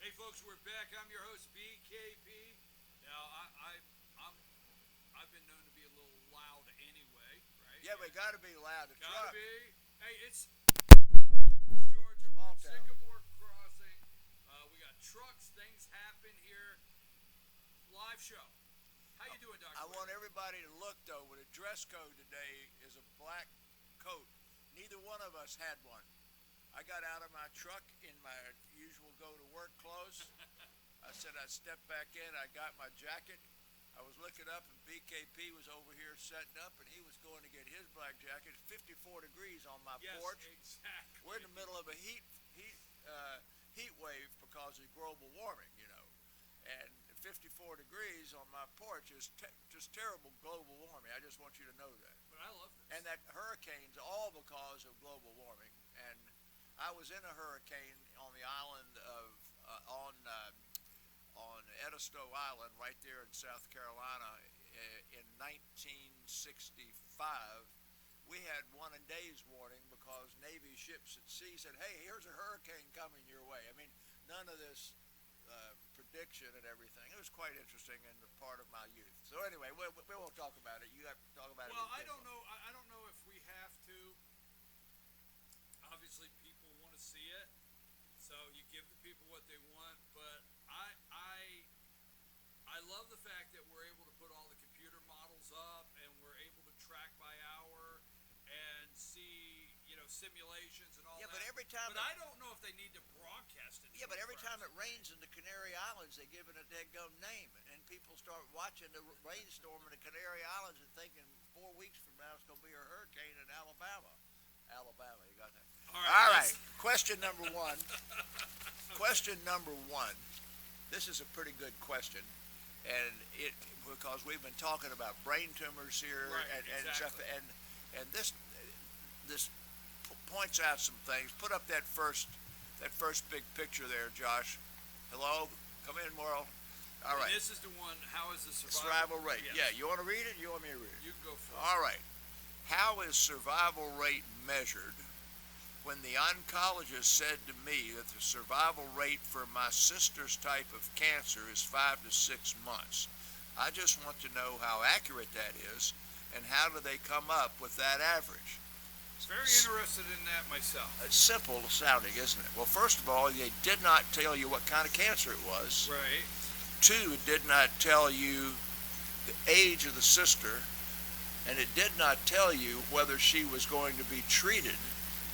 Hey folks, we're back. I'm your host BKP. Now I'm I've been known to be a little loud anyway, right? Yeah, we got to be loud. The Gotta truck. be. Hey, it's Georgia. We're Small at town. Sycamore Crossing. We got trucks. Things happen here. Live show. How you doing, Doctor? I want everybody to look though. With a dress code today is a black coat. Neither one of us had one. I got out of my truck in my usual go-to-work clothes. I said I'd step back in. I got my jacket. I was looking up, and BKP was over here setting up, and he was going to get his black jacket. It's 54 degrees on my Yes, porch. exactly. We're in the middle of a heat wave because of global warming, and 54 degrees on my porch is just terrible global warming. I just want you to know that. But I love this. And that hurricane's all because of global warming. And I was in a hurricane on the island of on Edisto Island, right there in South Carolina, in 1965. We had 1 day's warning because Navy ships at sea said, "Hey, here's a hurricane coming your way." I mean, none of this prediction and everything. It was quite interesting and a part of my youth. So anyway, we won't talk about it. You have to talk about it. Well, I don't know. I don't know if we have to. Obviously, people want to see it, so you give the people what they want. But I love the fact that we're able to put all the computer models up, and we're able to track by hour and see, simulations and all that. Yeah, but every time. But I don't know if they need to broadcast it. Yeah, but every time it rains in the Canary Islands, they give it a dead-gum name, and people start watching the rainstorm in the Canary Islands and thinking 4 weeks from now it's going to be a hurricane in Alabama. Alabama, you got that? All right. Question number one. Question number one. This is a pretty good question, and because we've been talking about brain tumors here, Right, and stuff, exactly. and this points out some things. Put up that first big picture there, Josh. Hello, come in, Morrill. All right. And this is the one. How is the Survival rate. Yes. Yeah, you want to read it? You want me to read it? You can go for it. All right. How is survival rate measured? When the oncologist said to me that the survival rate for my sister's type of cancer is 5 to 6 months, I just want to know how accurate that is, and how do they come up with that average? Very interested in that myself. It's simple sounding, isn't it? Well, first of all, they did not tell you what kind of cancer it was. Right. 2, it did not tell you the age of the sister, and it did not tell you whether she was going to be treated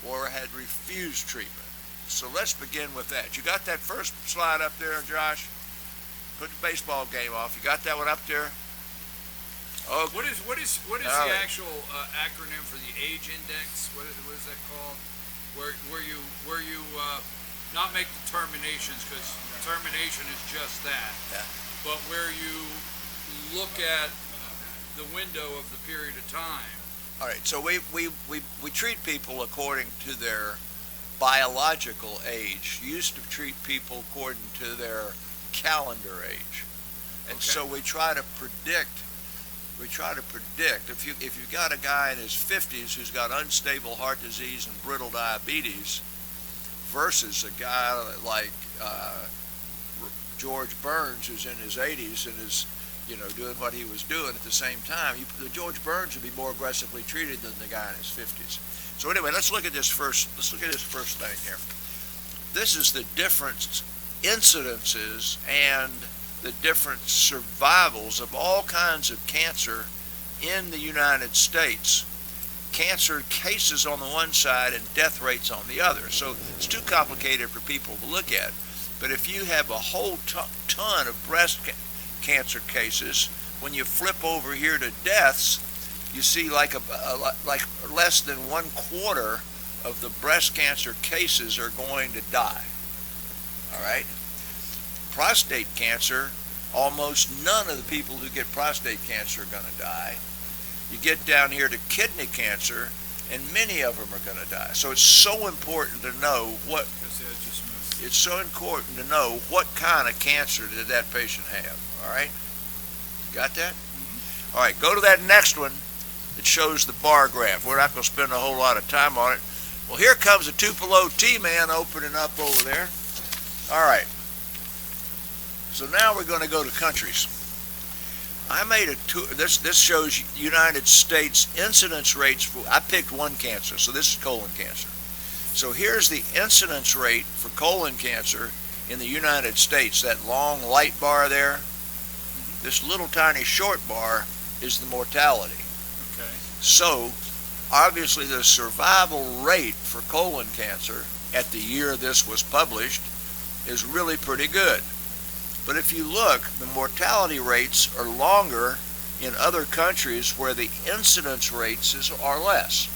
or had refused treatment. So let's begin with that. You got that first slide up there, Josh? Put the baseball game off. You got that one up there? Oh, what is the right. actual acronym for the age index? What is that called? Where you not make determinations, because determination is just that. Yeah. But where you look at the window of the period of time. All right. So we treat people according to their biological age. You used to treat people according to their calendar age, and Okay. so we try to predict if you've got a guy in his 50s who's got unstable heart disease and brittle diabetes versus a guy like George Burns who's in his 80s and is doing what he was doing at the same time, the George Burns would be more aggressively treated than the guy in his 50s. So anyway, let's look at this first thing here. This is the different incidences and the different survivals of all kinds of cancer in the United States. Cancer cases on the one side and death rates on the other. So it's too complicated for people to look at. But if you have a whole ton of breast cancer cases, when you flip over here to deaths, you see like less than 1/4 of the breast cancer cases are going to die. All right? Prostate cancer, almost none of the people who get prostate cancer are going to die. You get down here to kidney cancer, and many of them are going to die. So it's so important to know what kind of cancer did that patient have. All right? Got that? Mm-hmm. All right, go to that next one. It shows the bar graph. We're not going to spend a whole lot of time on it. Well, here comes a Tupelo T-man opening up over there. All right. So now we're going to go to countries. I made a tour. This shows United States incidence rates for. I picked one cancer, so this is colon cancer. So here's the incidence rate for colon cancer in the United States. That long light bar there. This little tiny short bar is the mortality. Okay. So obviously the survival rate for colon cancer at the year this was published is really pretty good. But if you look, the mortality rates are longer in other countries where the incidence rates are less,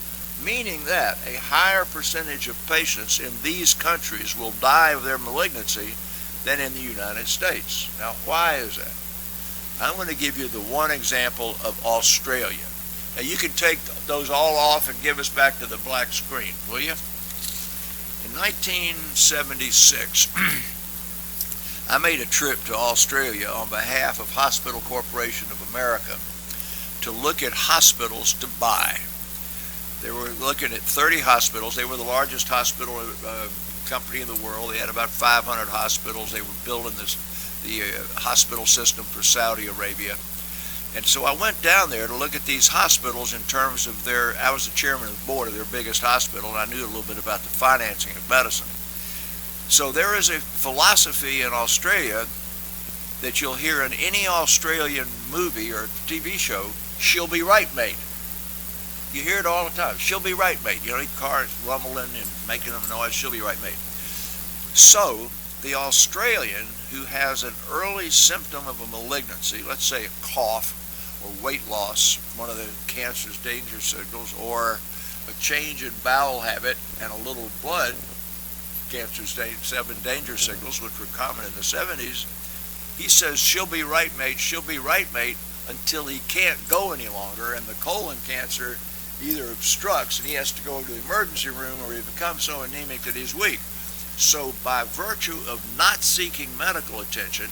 meaning that a higher percentage of patients in these countries will die of their malignancy than in the United States. Now, why is that? I'm going to give you the one example of Australia. Now, you can take those all off and give us back to the black screen, will you? In 1976, I made a trip to Australia on behalf of Hospital Corporation of America to look at hospitals to buy. They were looking at 30 hospitals. They were the largest hospital company in the world. They had about 500 hospitals. They were building the hospital system for Saudi Arabia. And so I went down there to look at these hospitals in terms of I was the chairman of the board of their biggest hospital, and I knew a little bit about the financing of medicine. So there is a philosophy in Australia that you'll hear in any Australian movie or TV show, she'll be right, mate. You hear it all the time. She'll be right, mate. You know, cars rumbling and making them noise, she'll be right, mate. So the Australian who has an early symptom of a malignancy, let's say a cough or weight loss, one of the cancer's danger signals, or a change in bowel habit and a little blood, cancer's 7 danger signals, which were common in the 70s, he says, she'll be right, mate, until he can't go any longer, and the colon cancer either obstructs and he has to go to the emergency room, or he becomes so anemic that he's weak. So by virtue of not seeking medical attention,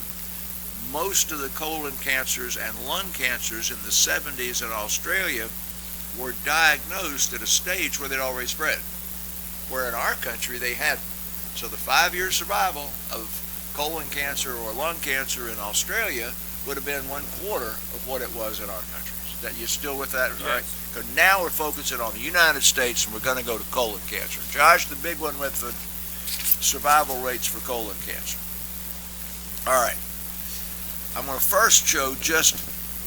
most of the colon cancers and lung cancers in the 70s in Australia were diagnosed at a stage where they'd already spread, where in our country they hadn't. So the 5-year survival of colon cancer or lung cancer in Australia would have been 1/4 of what it was in our countries. That you still with that? Yes. Right? Because now we're focusing on the United States, and we're going to go to colon cancer. Josh, the big one with the survival rates for colon cancer. All right. I'm going to first show just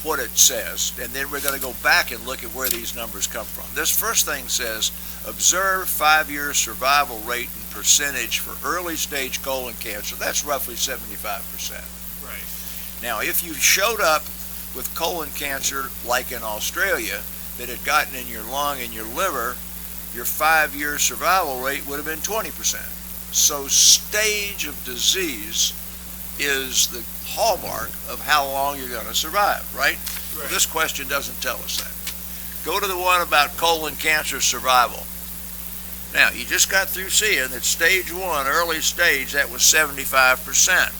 what it says, and then we're going to go back and look at where these numbers come from. This first thing says, observe 5-year survival rate and percentage for early stage colon cancer. That's roughly 75%. Right. Now, if you showed up with colon cancer like in Australia that had gotten in your lung and your liver, your 5-year survival rate would have been 20%. So stage of disease is the hallmark of how long you're going to survive, right? Well, this question doesn't tell us that. Go to the one about colon cancer survival. Now, you just got through seeing that stage 1, early stage, that was 75%.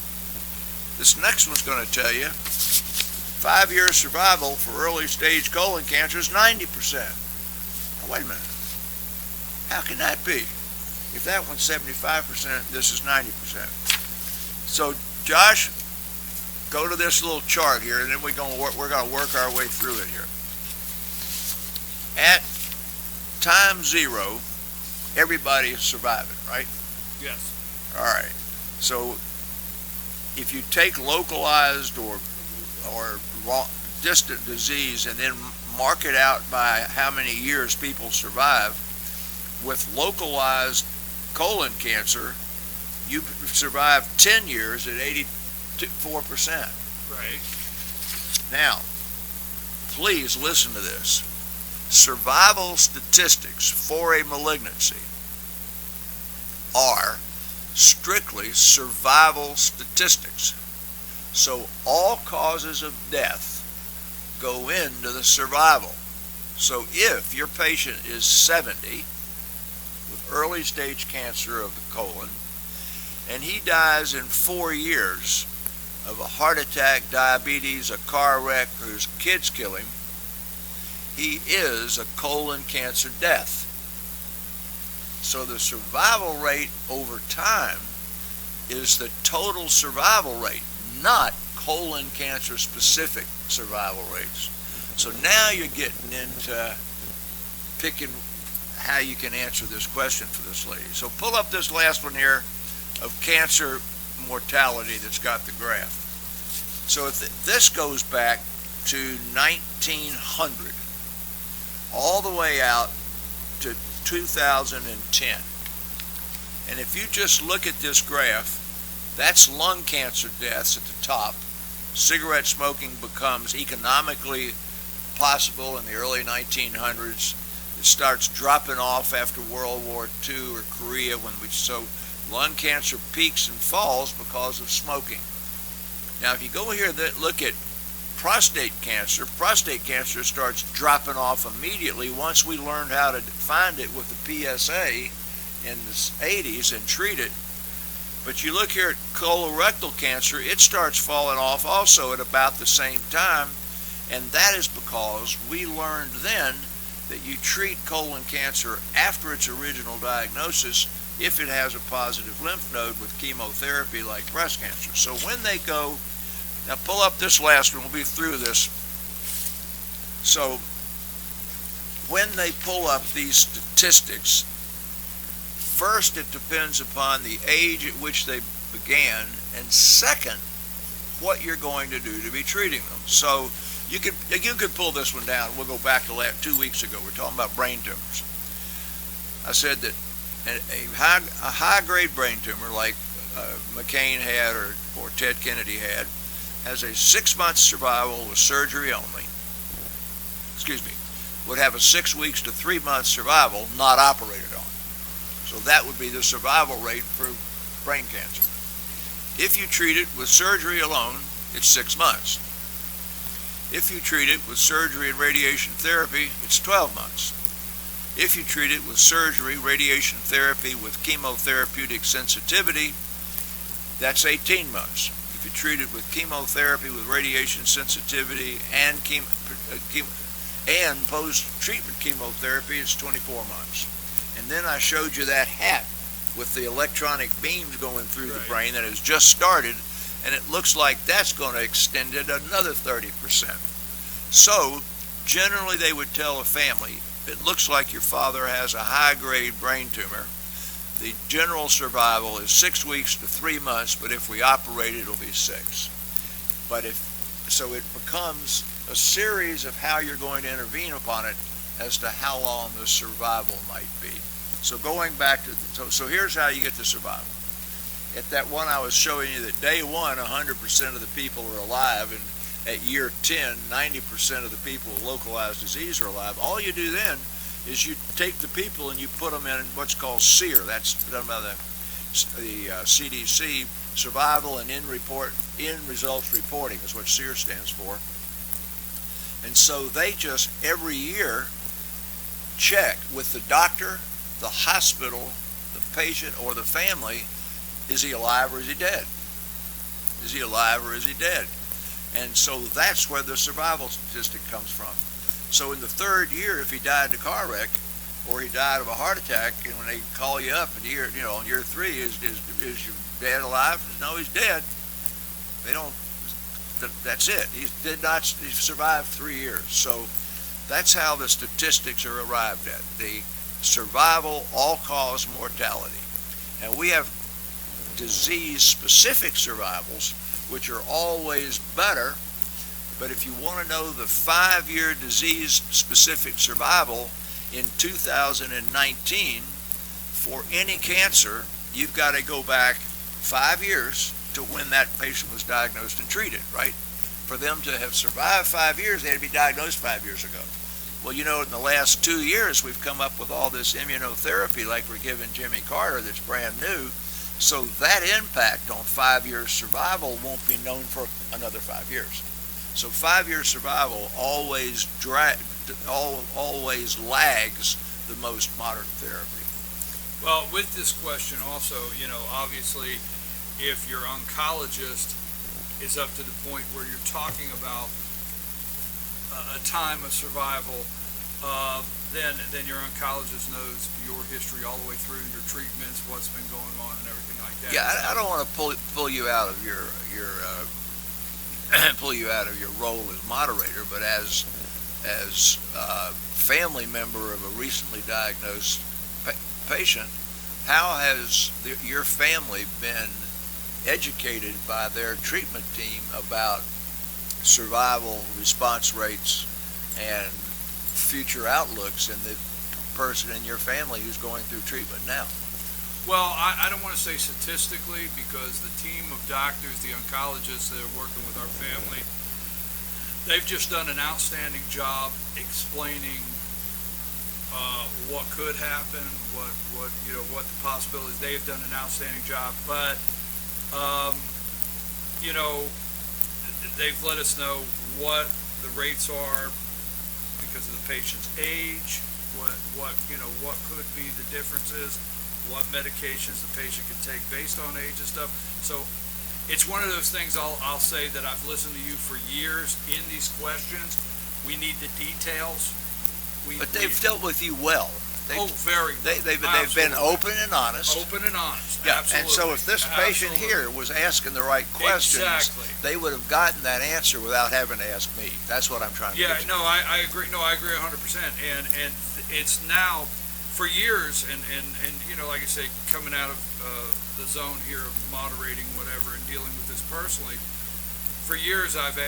This next one's going to tell you 5-year survival for early stage colon cancer is 90%. Now, wait a minute. How can that be? If that one's 75%, this is 90%. So, Josh, go to this little chart here, and then we're going to work our way through it here. At time 0, everybody is surviving, right? Yes. All right. So, if you take localized or distant disease and then mark it out by how many years people survive, with localized colon cancer, you survived 10 years at 84%. Right. Now, please listen to this. Survival statistics for a malignancy are strictly survival statistics. So all causes of death go into the survival. So if your patient is 70 with early stage cancer of the colon, and he dies in 4 years of a heart attack, diabetes, a car wreck, or his kids kill him, he is a colon cancer death. So the survival rate over time is the total survival rate, not colon cancer specific survival rates. So now you're getting into picking how you can answer this question for this lady. So pull up this last one here of cancer mortality that's got the graph. So if this goes back to 1900 all the way out to 2010. And if you just look at this graph, that's lung cancer deaths at the top. Cigarette smoking becomes economically possible in the early 1900s. It starts dropping off after World War II or Korea, so lung cancer peaks and falls because of smoking. Now, if you go here and look at prostate cancer starts dropping off immediately once we learned how to find it with the PSA in the 80s and treat it. But you look here at colorectal cancer, it starts falling off also at about the same time, and that is because we learned then that you treat colon cancer after its original diagnosis if it has a positive lymph node with chemotherapy like breast cancer. So when they go, now pull up this last one, we'll be through this. So when they pull up these statistics, first, it depends upon the age at which they began, and second, what you're going to do to be treating them. So you could pull this one down. We'll go back to 2 weeks ago. We're talking about brain tumors. I said that a high-grade brain tumor like McCain had or Ted Kennedy had has a 6-month survival with surgery only. Would have a 6 weeks to 3 month survival not operated on. So that would be the survival rate for brain cancer. If you treat it with surgery alone, it's 6 months. If you treat it with surgery and radiation therapy, it's 12 months. If you treat it with surgery, radiation therapy with chemotherapeutic sensitivity, that's 18 months. If you treat it with chemotherapy with radiation sensitivity and post-treatment chemotherapy, it's 24 months. And then I showed you that hat with the electronic beams going through the brain that has just started, and it looks like that's going to extend it another 30%. So, generally they would tell a family, it looks like your father has a high-grade brain tumor. The general survival is 6 weeks to 3 months, but if we operate, it'll be 6. So it becomes a series of how you're going to intervene upon it as to how long the survival might be. So going back to, so here's how you get the survival. At that one I was showing you that day 1, 100% of the people are alive, and at year 10, 90% of the people with localized disease are alive. All you do then is you take the people and you put them in what's called SEER. That's done by the CDC, Survival and End Results Reporting is what SEER stands for. And so they just every year check with the doctor, the hospital, the patient, or the family, is he alive or is he dead? Is he alive or is he dead? And so that's where the survival statistic comes from. So in the 3rd year, if he died in a car wreck or he died of a heart attack, and when they call you up in year 3, is your dad alive? No, he's dead. They don't. That's it. He survived 3 years. So that's how the statistics are arrived at. The survival, all-cause mortality. And we have disease-specific survivals, which are always better. But if you want to know the 5-year disease-specific survival in 2019 for any cancer, you've got to go back 5 years to when that patient was diagnosed and treated, right? For them to have survived 5 years, they had to be diagnosed 5 years ago. Well, in the last 2 years, we've come up with all this immunotherapy like we're giving Jimmy Carter that's brand new. So that impact on 5 years survival won't be known for another 5 years. So 5-year survival always lags the most modern therapy. Well, with this question also, obviously, if your oncologist is up to the point where you're talking about a time of survival, then your oncologist knows your history all the way through, your treatments, what's been going on, and everything like that. Yeah, I don't want to pull you out of your pull you out of your role as moderator, but as family member of a recently diagnosed patient, how has your family been educated by their treatment team about survival, response rates, and future outlooks in the person in your family who's going through treatment now? Well, I don't want to say statistically, because the team of doctors, the oncologists that are working with our family, they've just done an outstanding job explaining what could happen, what the possibilities. They have done an outstanding job, but they've let us know what the rates are because of the patient's age, what could be the differences, what medications the patient can take based on age and stuff. So it's one of those things I'll say that I've listened to you for years in these questions. We need the details. But they've dealt with you well. Very well. They've been open and honest. Open and honest, yeah. Absolutely. And so if this patient here was asking the right questions, exactly, they would have gotten that answer without having to ask me. That's what I'm trying to get to. Yeah, no, I agree. No, I agree 100%. And it's now, for years, and like I say, coming out of the zone here of moderating whatever and dealing with this personally, for years I've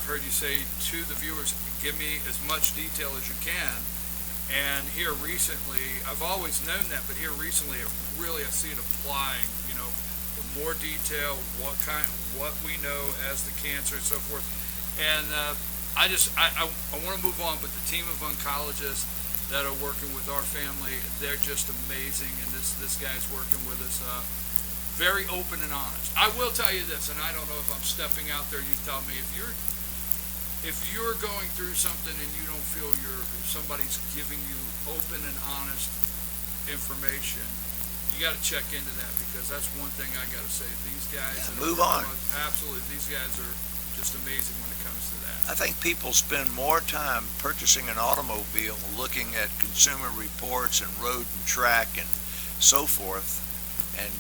heard you say to the viewers, give me as much detail as you can. And here recently, I've always known that, but here recently, I see it applying. The more detail, what we know as the cancer and so forth. And I want to move on, but the team of oncologists that are working with our family, they're just amazing. And this guy's working with us, very open and honest. I will tell you this, and I don't know if I'm stepping out there. You tell me if you're going through something and you don't feel somebody's giving you open and honest information, you got to check into that, because that's one thing I got to say. These guys, move on. Absolutely, these guys are just amazing when it comes to that. I think people spend more time purchasing an automobile, looking at consumer reports and road and track and so forth, and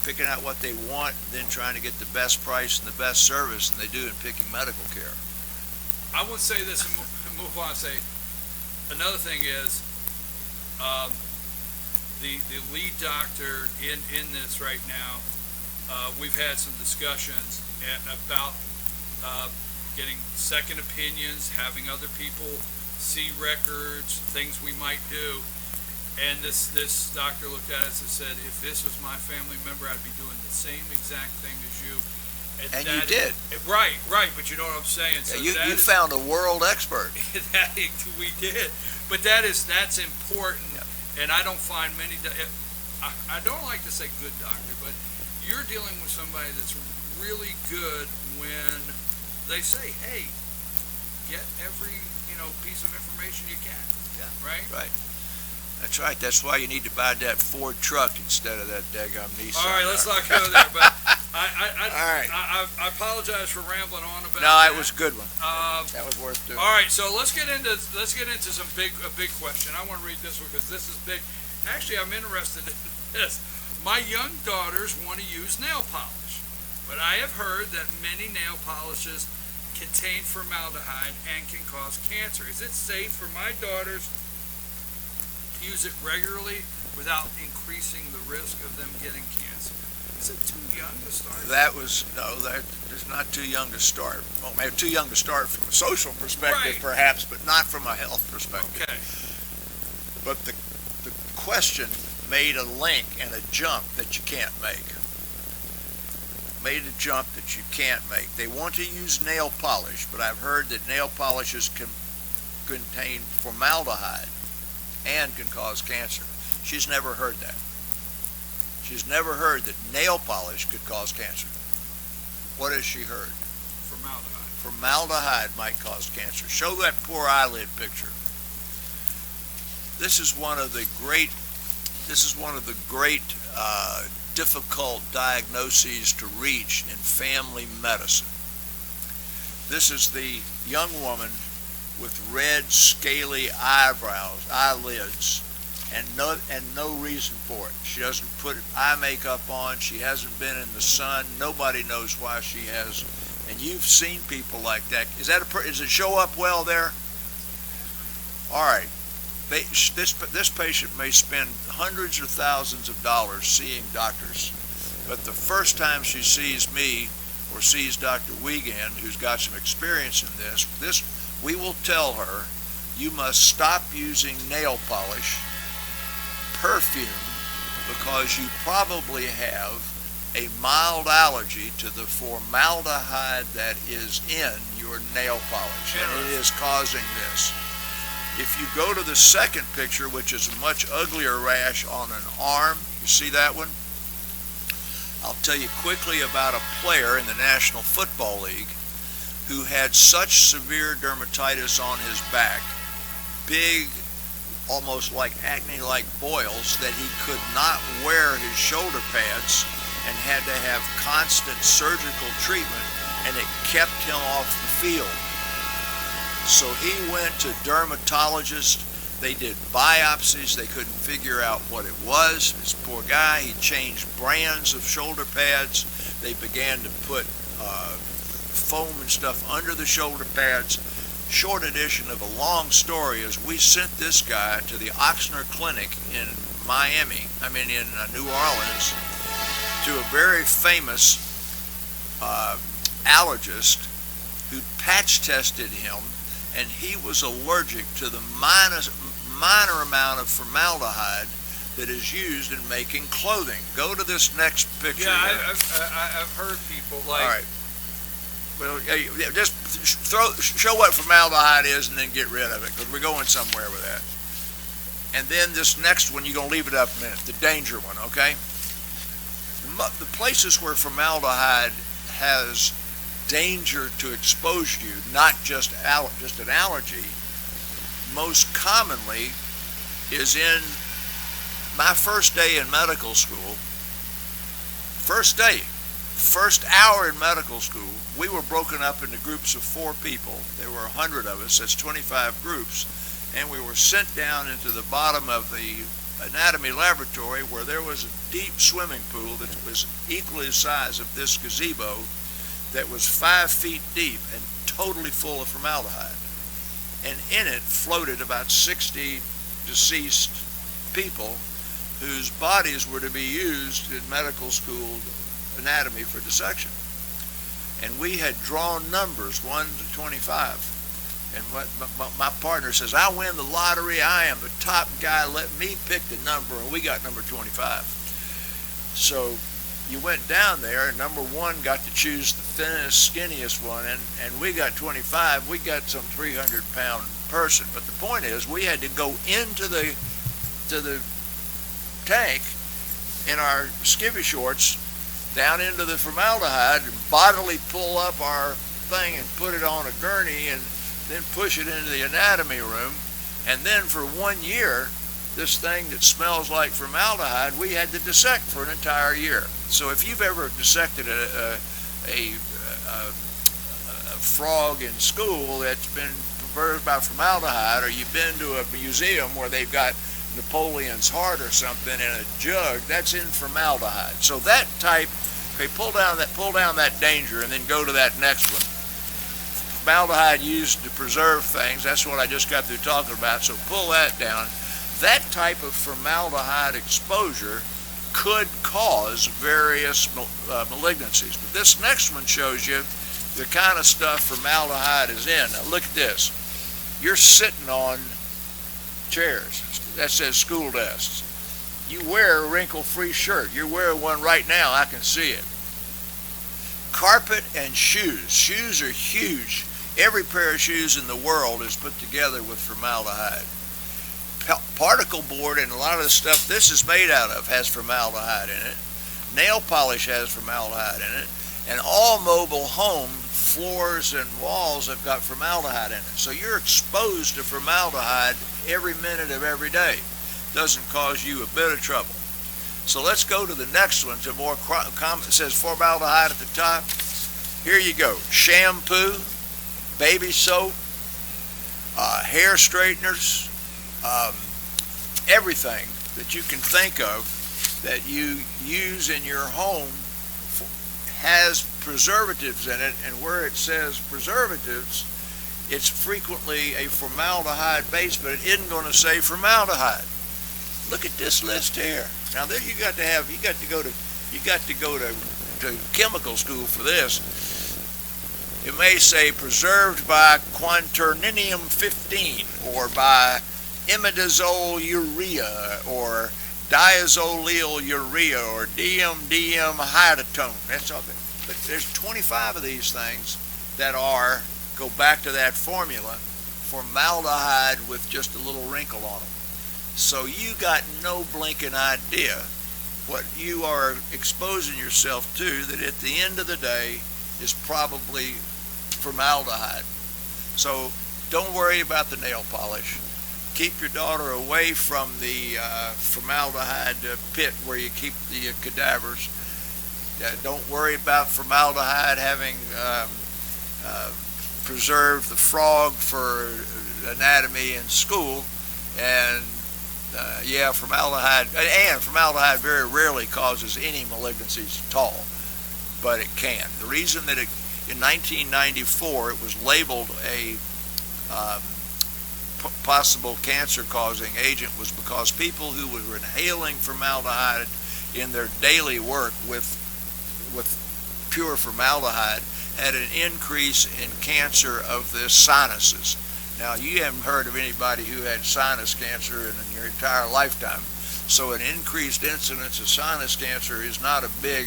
picking out what they want, and then trying to get the best price and the best service than they do in picking medical care. I would say this and move on. Say another thing is the lead doctor in this right now. We've had some discussions about getting second opinions, having other people see records, things we might do. And this doctor looked at us and said, if this was my family member, I'd be doing the same exact thing as you. And you did. Right, but you know what I'm saying. So you found a world expert. We did. But that's important, and I don't find many, I don't like to say good doctor, but you're dealing with somebody that's really good when they say, hey, get every piece of information you can. Yeah. Right? Right. That's right. That's why you need to buy that Ford truck instead of that daggum Nissan. All right, let's not go there. But right. I apologize for rambling on about that. No, it was a good one. That was worth doing. All right, so let's get into some a big question. I want to read this one because this is big. Actually, I'm interested in this. My young daughters want to use nail polish, but I have heard that many nail polishes contain formaldehyde and can cause cancer. Is it safe for my daughters to use it regularly without increasing the risk of them getting cancer? Is it too young to start? That is not too young to start. Well, maybe too young to start from a social perspective, right, perhaps, but not from a health perspective. Okay. But the question made a link and a jump that you can't make. Made a jump that you can't make. They want to use nail polish, but I've heard that nail polishes can contain formaldehyde and can cause cancer. She's never heard that. She's never heard that nail polish could cause cancer. What has she heard? Formaldehyde. Formaldehyde might cause cancer. Show that poor eyelid picture. This is one of the great difficult diagnoses to reach in family medicine. This is the young woman with red, scaly eyelids, and no reason for it. She doesn't put eye makeup on. She hasn't been in the sun. Nobody knows why she has And you've seen people like that. Does it show up well there? All right. This patient may spend hundreds or thousands of dollars seeing doctors, but the first time she sees me or sees Dr. Wiegand, who's got some experience in this, we will tell her, you must stop using nail polish, perfume, because you probably have a mild allergy to the formaldehyde that is in your nail polish, and it is causing this. If you go to the second picture, which is a much uglier rash on an arm, you see that one? I'll tell you quickly about a player in the National Football League who had such severe dermatitis on his back, big, almost like acne-like boils, that he could not wear his shoulder pads and had to have constant surgical treatment, and it kept him off the field. So he went to dermatologists. They did biopsies. They couldn't figure out what it was. This poor guy, he changed brands of shoulder pads. They began to put foam and stuff under the shoulder pads. Short edition of a long story is we sent this guy to the Oxnard Clinic in New Orleans, to a very famous allergist who patch tested him, and he was allergic to the minor amount of formaldehyde that is used in making clothing. Go to this next picture. Yeah, I've heard people like. All right. Well, just show what formaldehyde is and then get rid of it, because we're going somewhere with that. And then this next one, you're going to leave it up a minute, the danger one, okay? The places where formaldehyde has danger to expose you, not just an allergy, most commonly is in my first day in medical school. First hour in medical school, we were broken up into groups of 4 people. There were 100 of us, that's 25 groups, and we were sent down into the bottom of the anatomy laboratory, where there was a deep swimming pool that was equally the size of this gazebo, that was 5 feet deep and totally full of formaldehyde. And in it floated about 60 deceased people whose bodies were to be used in medical school anatomy for dissection. And we had drawn numbers 1 to 25. And my partner says, I win the lottery, I am the top guy, let me pick the number, and we got number 25. So you went down there, and number 1 got to choose the thinnest, skinniest one, and we got 25. We got some 300-pound person. But the point is, we had to go into the tank in our skivvy shorts, down into the formaldehyde, and bodily pull up our thing and put it on a gurney, and then push it into the anatomy room. And then for 1 year, this thing that smells like formaldehyde, we had to dissect for an entire year. So if you've ever dissected a frog in school that's been perverted by formaldehyde, or you've been to a museum where they've got Napoleon's heart or something in a jug, that's in formaldehyde. So that type, okay, pull down that danger and then go to that next one. Formaldehyde used to preserve things, that's what I just got through talking about, so pull that down. That type of formaldehyde exposure could cause various malignancies. But this next one shows you the kind of stuff formaldehyde is in. Now look at this. You're sitting on chairs. That says school desks. You wear a wrinkle-free shirt. You're wearing one right now. I can see it. Carpet and shoes. Shoes are huge. Every pair of shoes in the world is put together with formaldehyde. Particle board and a lot of the stuff this is made out of has formaldehyde in it. Nail polish has formaldehyde in it. And all mobile home floors and walls have got formaldehyde in it. So you're exposed to formaldehyde every minute of every day. Doesn't cause you a bit of trouble. So let's go to the next one, to more common. It says formaldehyde at the top. Here you go. Shampoo, baby soap, hair straighteners, everything that you can think of that you use in your home has preservatives in it, and where it says preservatives, it's frequently a formaldehyde base, but it isn't going to say formaldehyde. Look at this list here. Now there you got to go to chemical school for this. It may say preserved by quaternium 15 or by imidazole urea or diazolyl urea or DM hydratone. That's all. But there's 25 of these things that go back to that formula, formaldehyde with just a little wrinkle on them. So you got no blinking idea what you are exposing yourself to, that at the end of the day is probably formaldehyde. So don't worry about the nail polish. Keep your daughter away from the formaldehyde pit where you keep the cadavers. Don't worry about formaldehyde having preserved the frog for anatomy in school. And formaldehyde very rarely causes any malignancies at all, but it can. The reason that in 1994 it was labeled a possible cancer-causing agent was because people who were inhaling formaldehyde in their daily work with pure formaldehyde had an increase in cancer of the sinuses. Now, you haven't heard of anybody who had sinus cancer in your entire lifetime, so an increased incidence of sinus cancer is not a big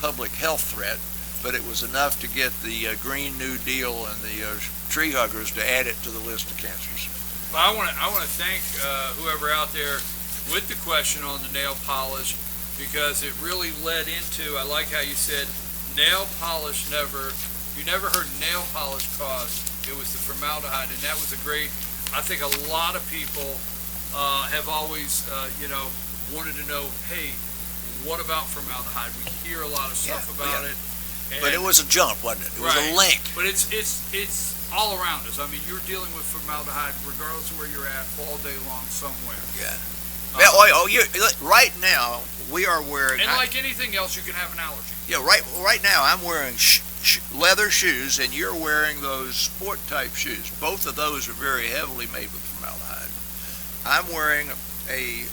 public health threat, but it was enough to get the Green New Deal and the tree huggers to add it to the list of cancers. Well, I want to thank whoever out there with the question on the nail polish, because it really led into, I like how you said, nail polish you never heard nail polish caused. It was the formaldehyde, and that was a great, I think a lot of people have always, wanted to know, hey, what about formaldehyde? We hear a lot of stuff about it. But it was a jump, wasn't it? It was a link. But it's all around us. I mean, you're dealing with formaldehyde regardless of where you're at all day long somewhere. Yeah. Right now, we are wearing... And like anything else, you can have an allergy. Yeah, right now I'm wearing leather shoes, and you're wearing those sport-type shoes. Both of those are very heavily made with formaldehyde. I'm wearing a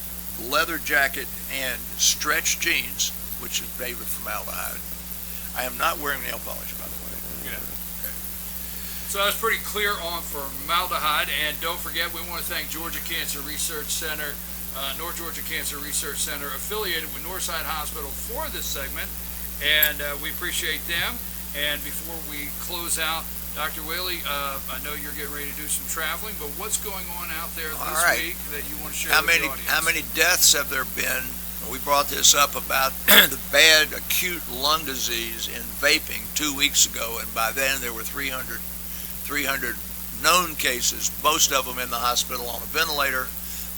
leather jacket and stretch jeans, which is made with formaldehyde. I am not wearing nail polish, by the way. Yeah. Okay. So that's pretty clear on formaldehyde. And don't forget, we want to thank Georgia Cancer Research Center, North Georgia Cancer Research Center, affiliated with Northside Hospital for this segment. And we appreciate them. And before we close out, Dr. Whaley, I know you're getting ready to do some traveling, but what's going on out there this week that you want to share with the audience? How many deaths have there been? We brought this up about the bad acute lung disease in vaping 2 weeks ago, and by then there were 300 known cases, most of them in the hospital on a ventilator.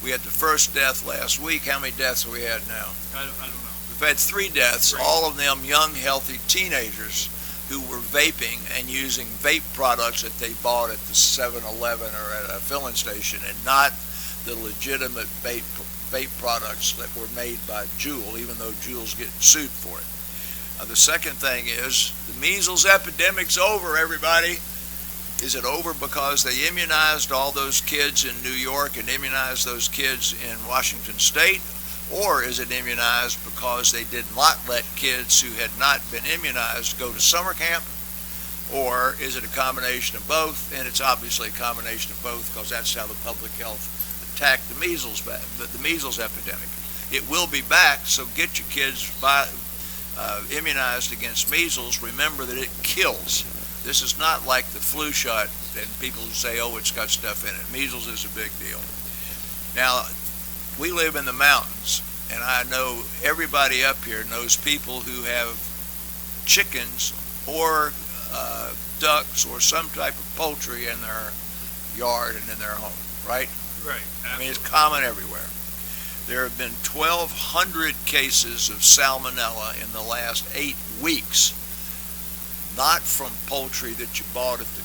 We had the first death last week. How many deaths have we had now? I don't know. We've had 3 deaths, all of them young, healthy teenagers who were vaping and using vape products that they bought at the 7-Eleven or at a filling station, and not the legitimate vape products that were made by Juul, even though Juul's getting sued for it. The second thing is the measles epidemic's over, everybody. Is it over because they immunized all those kids in New York and immunized those kids in Washington State? Or is it immunized because they did not let kids who had not been immunized go to summer camp? Or is it a combination of both? And it's obviously a combination of both, because that's how the public health attacked the measles epidemic. It will be back, so get your kids immunized against measles. Remember that it kills. This is not like the flu shot and people who say, oh, it's got stuff in it. Measles is a big deal. Now, we live in the mountains, and I know everybody up here knows people who have chickens or ducks or some type of poultry in their yard and in their home, right? Right. Absolutely. I mean, it's common everywhere. There have been 1,200 cases of salmonella in the last 8 weeks, not from poultry that you bought at the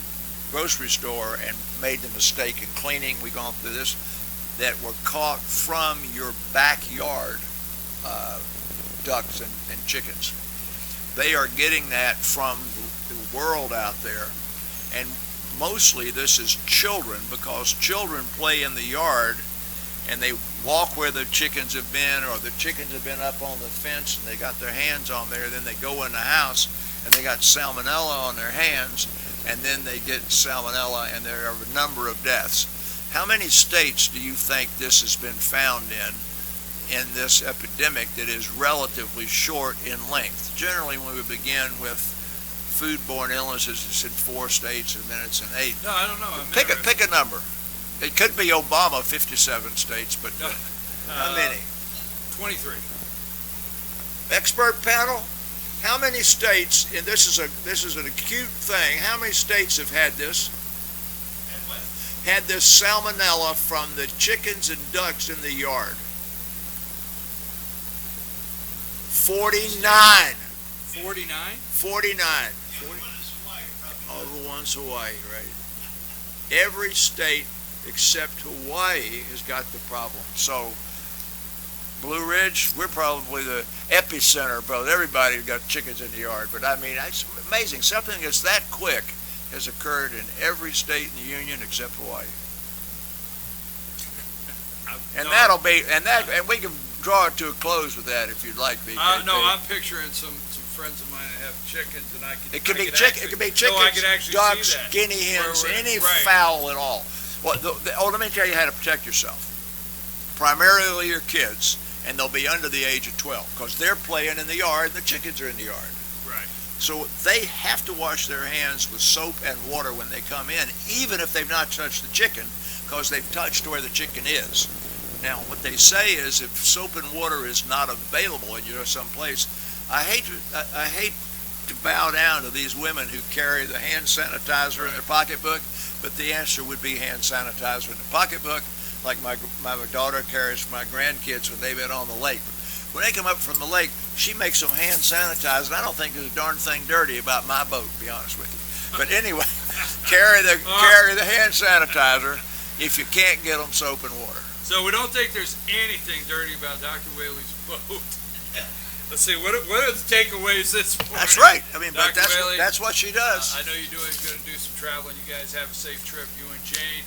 grocery store and made the mistake in cleaning. We've gone through this. That were caught from your backyard ducks and chickens. They are getting that from the world out there. And mostly this is children, because children play in the yard and they walk where the chickens have been, or the chickens have been up on the fence and they got their hands on there. Then they go in the house and they got salmonella on their hands, and then they get salmonella, and there are a number of deaths. How many states do you think this has been found in this epidemic that is relatively short in length? Generally, when we begin with foodborne illnesses, it's in 4 states, and then it's in 8. No, I don't know. Pick a number. It could be Obama, 57 states, but how many? 23. Expert panel, how many states, and this is an acute thing, how many states have had this? Had this salmonella from the chickens and ducks in the yard? 49. 49? 49. All the ones Hawaii, right? Every state except Hawaii has got the problem. So, Blue Ridge, we're probably the epicenter, but everybody's got chickens in the yard. But I mean, it's amazing. Something that's that quick has occurred in every state in the union except Hawaii. And and we can draw it to a close with that if you'd like, BK. No, I'm picturing some friends of mine that have chickens, and it could be chickens, I could actually ducks, see that. guinea hens, any right. fowl at all. Well, let me tell you how to protect yourself. Primarily your kids, and they'll be under the age of 12, because they're playing in the yard, and the chickens are in the yard. Right. So they have to wash their hands with soap and water when they come in, even if they've not touched the chicken, because they've touched where the chicken is. Now, what they say is, if soap and water is not available and you're someplace, I hate to bow down to these women who carry the hand sanitizer in their pocketbook, but the answer would be hand sanitizer in the pocketbook, like my daughter carries for my grandkids when they've been on the lake. When they come up from the lake, she makes them hand sanitizer, and I don't think there's a darn thing dirty about my boat, to be honest with you. But anyway, carry the hand sanitizer if you can't get them soap and water. So we don't think there's anything dirty about Dr. Whaley's boat. Let's see, what are the takeaways this morning? That's right. I mean, Dr. but Whaley, that's what she does. I know you're going to do some traveling. You guys have a safe trip, you and Jane.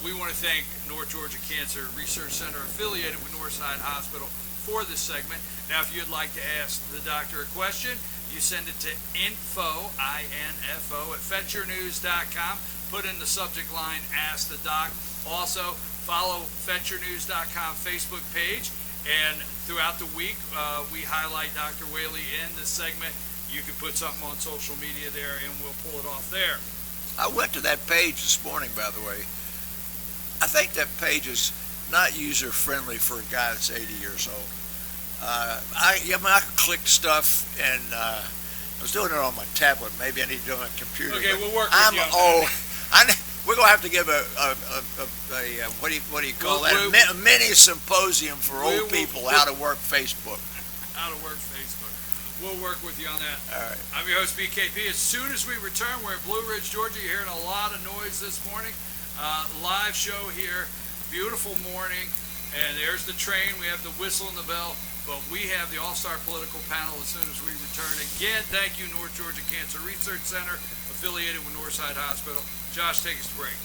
We want to thank North Georgia Cancer Research Center, affiliated with Northside Hospital, for this segment. Now, if you'd like to ask the doctor a question, you send it to info, I-N-F-O, at fetchernews.com. Put in the subject line, Ask the Doc. Also, follow fetchernews.com Facebook page. And throughout the week, we highlight Dr. Whaley in this segment. You can put something on social media there, and we'll pull it off there. I went to that page this morning, by the way. I think that page is not user-friendly for a guy that's 80 years old. I could click stuff, and I was doing it on my tablet. Maybe I need to do it on my computer. Okay, we'll work with you on that. We're going to have to give a what do you call that? A mini symposium for old people, how to work Facebook. How to work Facebook. We'll work with you on that. All right. I'm your host, BKP. As soon as we return, we're in Blue Ridge, Georgia. You're hearing a lot of noise this morning. Live show here. Beautiful morning. And there's the train. We have the whistle and the bell. But we have the All-Star Political Panel as soon as we return. Again, thank you, North Georgia Cancer Research Center, affiliated with Northside Hospital. Josh, take us to break.